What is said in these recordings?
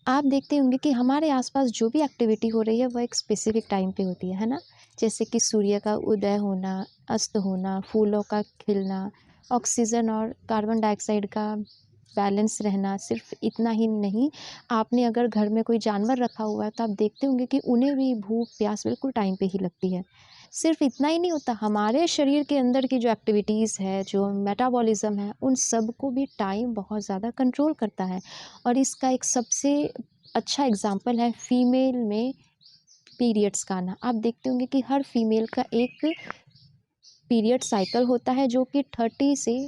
आप देखते होंगे कि हमारे आसपास जो भी एक्टिविटी हो रही है वो एक स्पेसिफिक टाइम पे होती है ना? जैसे कि सूर्य का उदय होना, अस्त होना, फूलों का खिलना, ऑक्सीजन और कार्बन डाइऑक्साइड का बैलेंस रहना। सिर्फ इतना ही नहीं, आपने अगर घर में कोई जानवर रखा हुआ है तो आप देखते होंगे कि उन्हें भी भूख प्यास बिल्कुल टाइम पे ही लगती है। सिर्फ इतना ही नहीं होता, हमारे शरीर के अंदर की जो एक्टिविटीज़ है, जो मेटाबॉलिज्म है, उन सब को भी टाइम बहुत ज़्यादा कंट्रोल करता है। और इसका एक सबसे अच्छा एग्जाम्पल है फीमेल में पीरियड्स का आना। आप देखते होंगे कि हर फीमेल का एक पीरियड साइकिल होता है जो कि 30 से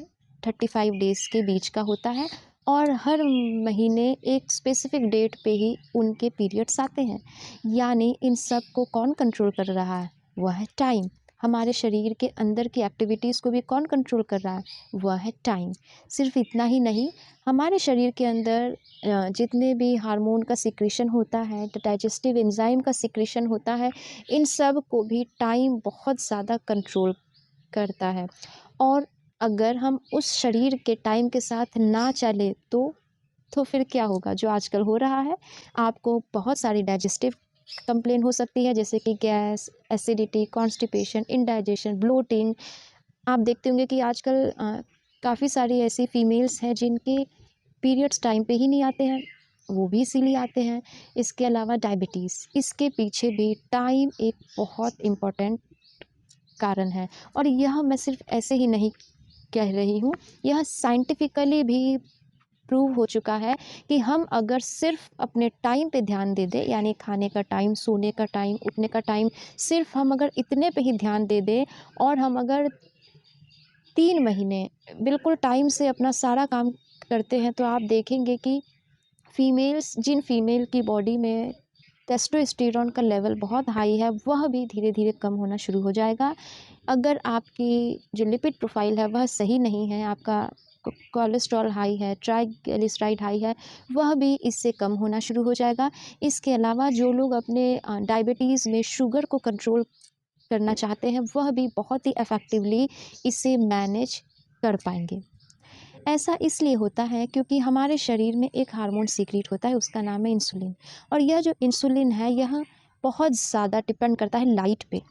35 डेज़ के बीच का होता है, और हर महीने एक स्पेसिफिक डेट पे ही उनके पीरियड्स आते हैं। यानी इन सब को कौन कंट्रोल कर रहा है? वह है टाइम। हमारे शरीर के अंदर की एक्टिविटीज़ को भी कौन कंट्रोल कर रहा है? वह है टाइम। सिर्फ इतना ही नहीं, हमारे शरीर के अंदर जितने भी हार्मोन का सिक्रीशन होता है, डाइजेस्टिव एंजाइम का सिक्रीशन होता है, इन सब को भी टाइम बहुत ज़्यादा कंट्रोल करता है। और अगर हम उस शरीर के टाइम के साथ ना चले तो फिर क्या होगा? जो आजकल हो रहा है, आपको बहुत सारी डाइजेस्टिव कंप्लेन हो सकती है, जैसे कि gas, acidity, constipation, indigestion, bloating. आप देखते होंगे कि आजकल काफ़ी सारी ऐसी फीमेल्स हैं जिनके पीरियड्स टाइम पे ही नहीं आते हैं, वो भी इसीलिए आते हैं। इसके अलावा डायबिटीज़, इसके पीछे भी टाइम एक बहुत इम्पोर्टेंट कारण है। और यह मैं सिर्फ ऐसे ही नहीं कह रही हूँ, यह साइंटिफिकली भी प्रूव हो चुका है कि हम अगर सिर्फ अपने टाइम पे ध्यान दे दें, यानी खाने का टाइम, सोने का टाइम, उठने का टाइम, सिर्फ हम अगर इतने पे ही ध्यान दे दें, और हम अगर 3 महीने बिल्कुल टाइम से अपना सारा काम करते हैं, तो आप देखेंगे कि जिन फीमेल की बॉडी में टेस्टोस्टेरोन का लेवल बहुत हाई है, वह भी धीरे धीरे कम होना शुरू हो जाएगा। अगर आपकी जो लिपिड प्रोफाइल है वह सही नहीं है, आपका कोलेस्ट्रॉल हाई है, ट्राइग्लिसराइड हाई है, वह भी इससे कम होना शुरू हो जाएगा। इसके अलावा जो लोग अपने डायबिटीज़ में शुगर को कंट्रोल करना चाहते हैं, वह भी बहुत ही इफ़ेक्टिवली इसे मैनेज कर पाएंगे। ऐसा इसलिए होता है क्योंकि हमारे शरीर में एक हार्मोन सीक्रेट होता है, उसका नाम है इंसुलिन। और यह जो इंसुलिन है, यह बहुत ज़्यादा डिपेंड करता है लाइट पे।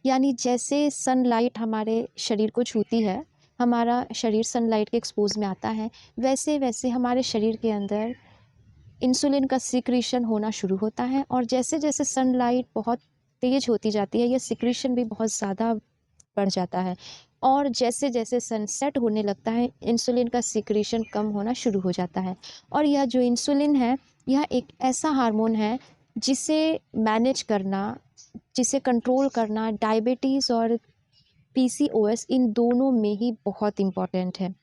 यानी जैसे सनलाइट हमारे शरीर को छूती है, हमारा शरीर सनलाइट के एक्सपोज में आता है, वैसे वैसे हमारे शरीर के अंदर इंसुलिन का सिक्रीशन होना शुरू होता है। और जैसे जैसे सनलाइट बहुत तेज़ होती जाती है, यह सिक्रीशन भी बहुत ज़्यादा बढ़ जाता है। और जैसे जैसे सनसेट होने लगता है, इंसुलिन का सिक्रीशन कम होना शुरू हो जाता है। और यह जो इंसुलिन है, यह एक ऐसा हार्मोन है जिसे मैनेज करना, जिसे कंट्रोल करना डायबिटीज़ और पीसीओएस, इन दोनों में ही बहुत इम्पॉर्टेंट है।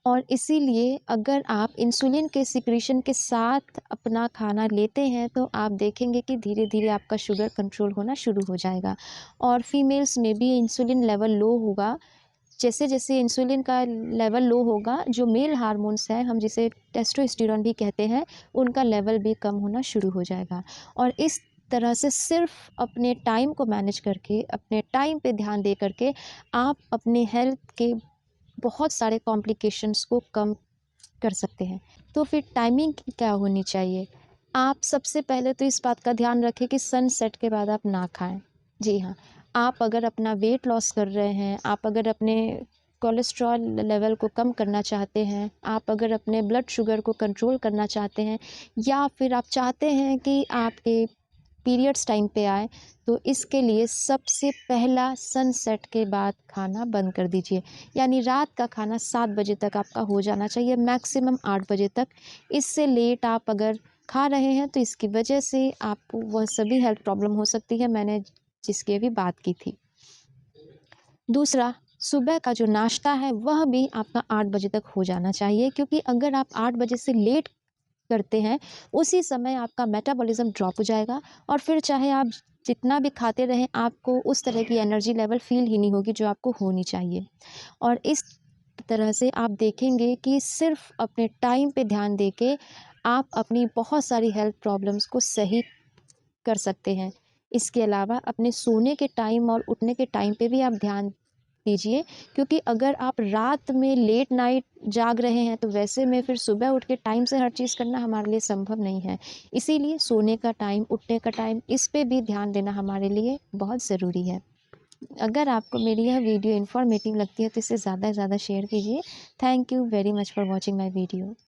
और इसीलिए अगर आप इंसुलिन के सिक्रीशन के साथ अपना खाना लेते हैं, तो आप देखेंगे कि धीरे धीरे आपका शुगर कंट्रोल होना शुरू हो जाएगा। और फीमेल्स में भी इंसुलिन लेवल लो होगा। जैसे जैसे इंसुलिन का लेवल लो होगा, जो मेल हार्मोन्स हैं, हम जिसे टेस्टोस्टेरोन भी कहते हैं, उनका लेवल भी कम होना शुरू हो जाएगा। और इस तरह से सिर्फ अपने टाइम को मैनेज करके, अपने टाइम पे ध्यान दे करके, आप अपने हेल्थ के बहुत सारे कॉम्प्लिकेशंस को कम कर सकते हैं। तो फिर टाइमिंग क्या होनी चाहिए? आप सबसे पहले तो इस बात का ध्यान रखें कि सनसेट के बाद आप ना खाएँ। जी हाँ, आप अगर अपना वेट लॉस कर रहे हैं, आप अगर अपने कोलेस्ट्रॉल लेवल को कम करना चाहते हैं, आप अगर अपने ब्लड शुगर को कंट्रोल करना चाहते हैं, या फिर आप चाहते हैं कि आपके पीरियड्स टाइम पे आए, तो इसके लिए सबसे पहला सनसेट के बाद खाना बंद कर दीजिए। यानी रात का खाना 7 बजे तक आपका हो जाना चाहिए, मैक्सिमम 8 बजे तक। इससे लेट आप अगर खा रहे हैं तो इसकी वजह से आपको वह सभी हेल्थ प्रॉब्लम हो सकती है, मैंने जिसकी अभी बात की थी। दूसरा, सुबह का जो नाश्ता है वह भी आपका 8 बजे तक हो जाना चाहिए, क्योंकि अगर आप 8 बजे से लेट करते हैं, उसी समय आपका मेटाबॉलिज्म ड्रॉप हो जाएगा, और फिर चाहे आप जितना भी खाते रहें, आपको उस तरह की एनर्जी लेवल फ़ील ही नहीं होगी जो आपको होनी चाहिए। और इस तरह से आप देखेंगे कि सिर्फ़ अपने टाइम पे ध्यान देके आप अपनी बहुत सारी हेल्थ प्रॉब्लम्स को सही कर सकते हैं। इसके अलावा अपने सोने के टाइम और उठने के टाइम पे भी आप ध्यान कीजिए, क्योंकि अगर आप रात में लेट नाइट जाग रहे हैं तो वैसे में फिर सुबह उठ के टाइम से हर चीज़ करना हमारे लिए संभव नहीं है। इसीलिए सोने का टाइम, उठने का टाइम, इस पे भी ध्यान देना हमारे लिए बहुत ज़रूरी है। अगर आपको मेरी यह वीडियो इन्फॉर्मेटिव लगती है तो इसे ज़्यादा से ज़्यादा शेयर कीजिए। Thank you very much for watching my video.